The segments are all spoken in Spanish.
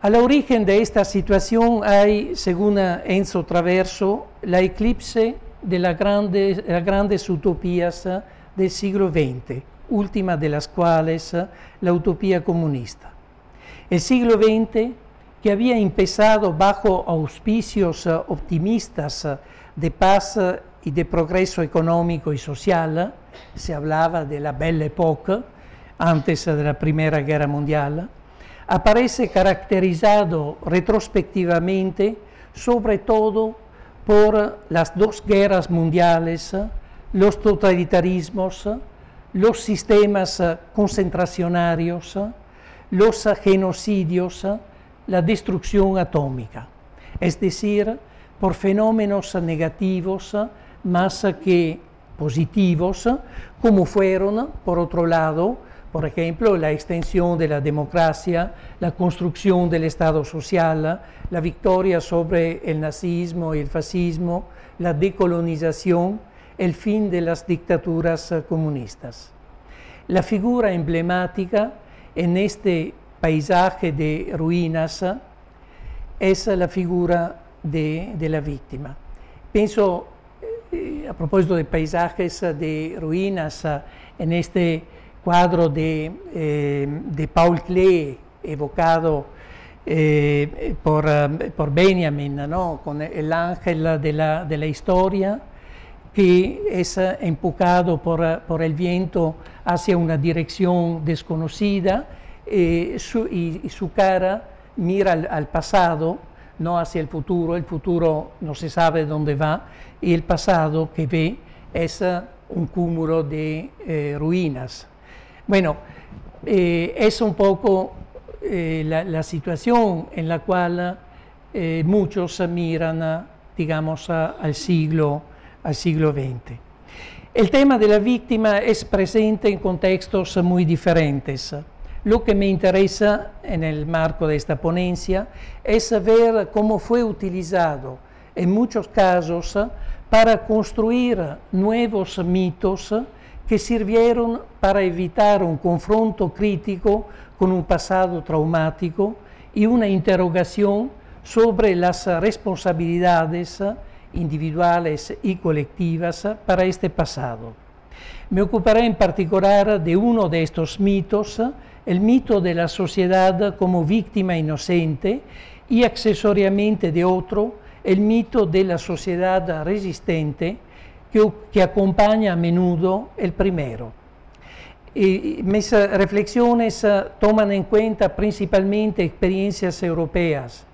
Al origen de esta situación hay, según Enzo Traverso, la eclipse de las grandes utopías del siglo XX, última de las cuales la utopía comunista. El siglo XX, que había empezado bajo auspicios optimistas de paz y de progreso económico y social, se hablaba de la Belle Époque, antes de la Primera Guerra Mundial, aparece caracterizado retrospectivamente sobre todo por las dos guerras mundiales, los totalitarismos, los sistemas concentracionarios, los genocidios, la destrucción atómica, es decir, por fenómenos negativos más que positivos, como fueron, por otro lado, por ejemplo, la extensión de la democracia, la construcción del Estado social, la victoria sobre el nazismo y el fascismo, la decolonización, el fin de las dictaduras comunistas. La figura emblemática en este paisaje de ruinas es la figura de la víctima. Pienso, a propósito de paisajes de ruinas, en este cuadro de Paul Klee, evocado por Benjamin, ¿no? Con el ángel de la historia, que es empujado por el viento hacia una dirección desconocida, y su cara mira al pasado, no hacia el futuro no se sabe dónde va, y el pasado que ve es un cúmulo de ruinas. Bueno, es un poco la situación en la cual muchos miran, digamos, al siglo XX. El tema de la víctima es presente en contextos muy diferentes. Lo que me interesa en el marco de esta ponencia es ver cómo fue utilizado en muchos casos para construir nuevos mitos que sirvieron para evitar un confronto crítico con un pasado traumático y una interrogación sobre las responsabilidades individuales y colectivas para este pasado. Me ocuparé en particular de uno de estos mitos, el mito de la sociedad como víctima inocente, y accesoriamente de otro, el mito de la sociedad resistente, que acompaña a menudo el primero. Mis reflexiones toman en cuenta principalmente experiencias europeas.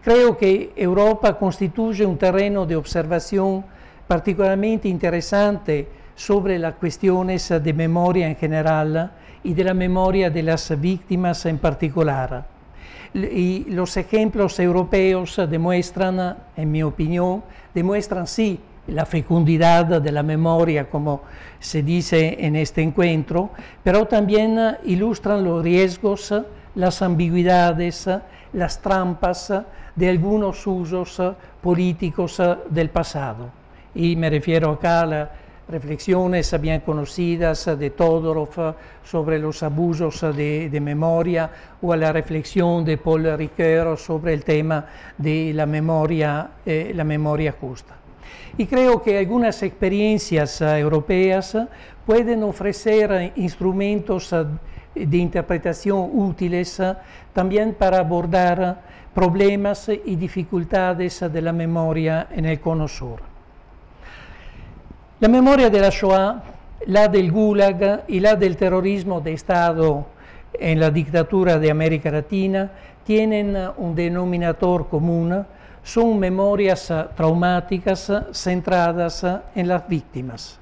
Creo que Europa constituye un terreno de observación particularmente interesante sobre las cuestiones de memoria en general y de la memoria de las víctimas en particular. Y los ejemplos europeos demuestran, en mi opinión, sí la fecundidad de la memoria, como se dice en este encuentro, pero también ilustran los riesgos, las ambigüedades, las trampas de algunos usos políticos del pasado. Y me refiero acá a las reflexiones bien conocidas de Todorov sobre los abusos de memoria, o a la reflexión de Paul Ricoeur sobre el tema de la memoria justa. Y creo que algunas experiencias europeas pueden ofrecer instrumentos de interpretación útiles también para abordar problemas y dificultades de la memoria en el Cono Sur. La memoria de la Shoah, la del Gulag y la del terrorismo de Estado en la dictadura de América Latina tienen un denominador común: son memorias traumáticas centradas en las víctimas.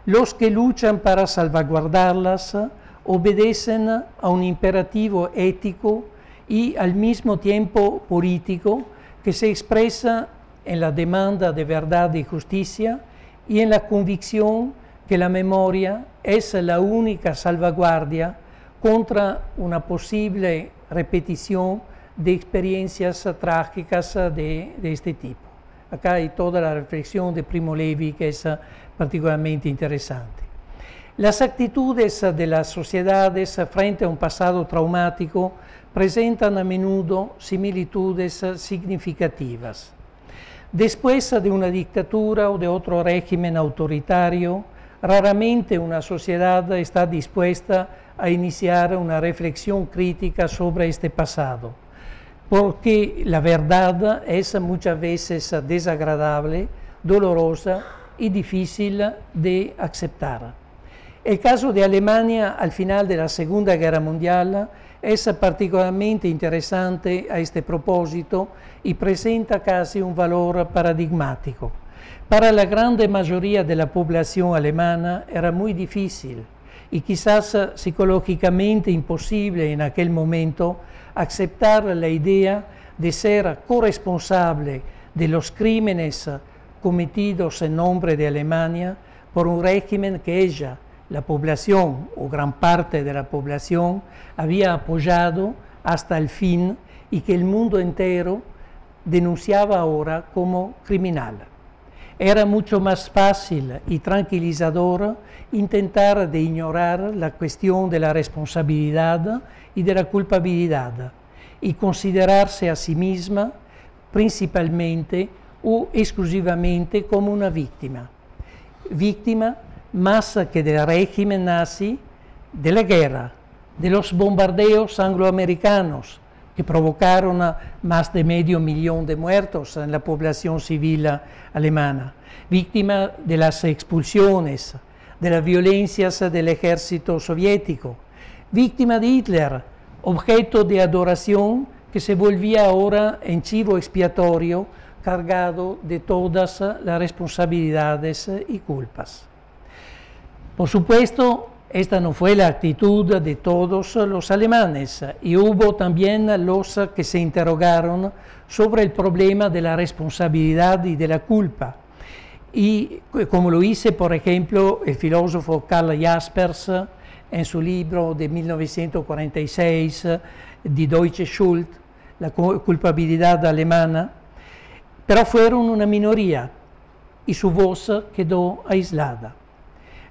Los que luchan para salvaguardarlas obedecen a un imperativo ético y al mismo tiempo político que se expresa en la demanda de verdad y justicia y en la convicción que la memoria es la única salvaguardia contra una posible repetición de experiencias trágicas de este tipo. Acá hay toda la reflexión de Primo Levi, que es particularmente interesante. Las actitudes de las sociedades frente a un pasado traumático presentan a menudo similitudes significativas. Después de una dictadura o de otro régimen autoritario, raramente una sociedad está dispuesta a iniciar una reflexión crítica sobre este pasado, porque la verdad es muchas veces desagradable, dolorosa y difícil de aceptar. El caso de Alemania al final de la Segunda Guerra Mundial es particularmente interesante a este propósito y presenta casi un valor paradigmático. Para la grande mayoría de la población alemana era muy difícil y quizás psicológicamente imposible en aquel momento aceptar la idea de ser corresponsable de los crímenes cometidos en nombre de Alemania por un régimen que ella, la población o gran parte de la población, había apoyado hasta el fin y que el mundo entero denunciaba ahora como criminal. Era mucho más fácil y tranquilizador intentar de ignorar la cuestión de la responsabilidad y de la culpabilidad y considerarse a sí misma principalmente o exclusivamente como una víctima. Víctima más que del régimen nazi, de la guerra, de los bombardeos angloamericanos que provocaron más de 500.000 de muertos en la población civil alemana, víctima de las expulsiones, de las violencias del ejército soviético, víctima de Hitler, objeto de adoración que se volvía ahora en chivo expiatorio cargado de todas las responsabilidades y culpas. Por supuesto, esta no fue la actitud de todos los alemanes y hubo también los que se interrogaron sobre el problema de la responsabilidad y de la culpa. Y como lo hizo, por ejemplo, el filósofo Karl Jaspers en su libro de 1946, Die Deutsche Schuld, la culpabilidad alemana, pero fueron una minoría y su voz quedó aislada.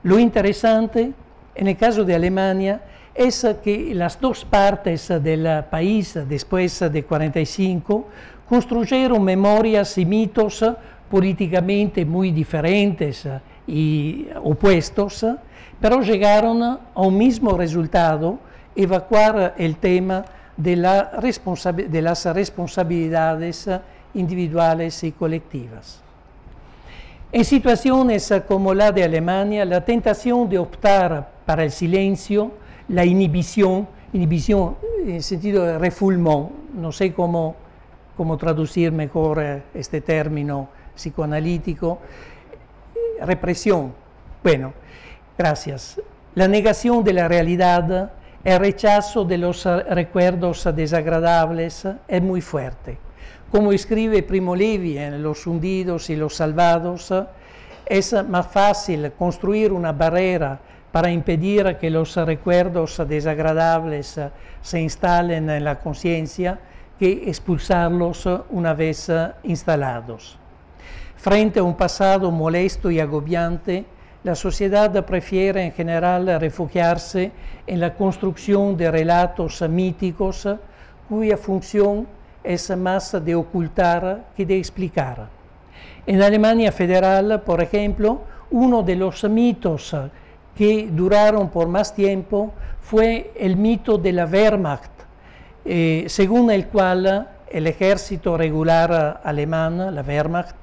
Lo interesante en el caso de Alemania es que las dos partes del país después de 1945 construyeron memorias y mitos políticamente muy diferentes y opuestos, pero llegaron a un mismo resultado: evacuar el tema de las responsabilidades individuales y colectivas. En situaciones como la de Alemania, la tentación de optar para el silencio, la inhibición en sentido de refoulement, no sé cómo traducir mejor este término psicoanalítico, represión. Bueno, gracias. La negación de la realidad, el rechazo de los recuerdos desagradables es muy fuerte. Como escribe Primo Levi en Los hundidos y los salvados, es más fácil construir una barrera para impedir que los recuerdos desagradables se instalen en la conciencia que expulsarlos una vez instalados. Frente a un pasado molesto y agobiante, la sociedad prefiere en general refugiarse en la construcción de relatos míticos cuya función es más de ocultar que de explicar. En Alemania Federal, por ejemplo, uno de los mitos que duraron por más tiempo fue el mito de la Wehrmacht, según el cual el ejército regular alemán, la Wehrmacht,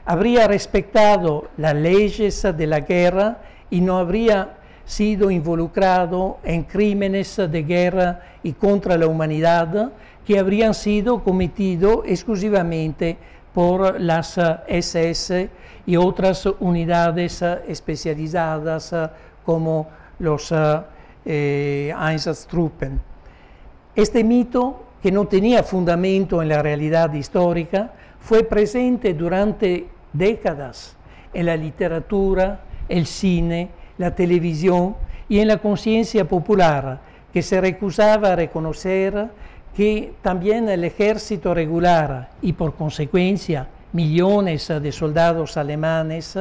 habría respetado las leyes de la guerra y no habría sido involucrado en crímenes de guerra y contra la humanidad que habrían sido cometidos exclusivamente por las SS y otras unidades especializadas como los Einsatztruppen. Este mito, que no tenía fundamento en la realidad histórica, fue presente durante décadas en la literatura, el cine, la televisión y en la conciencia popular, que se recusaba a reconocer que también el ejército regular y por consecuencia millones de soldados alemanes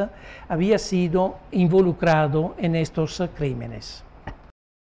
había sido involucrado en estos crímenes.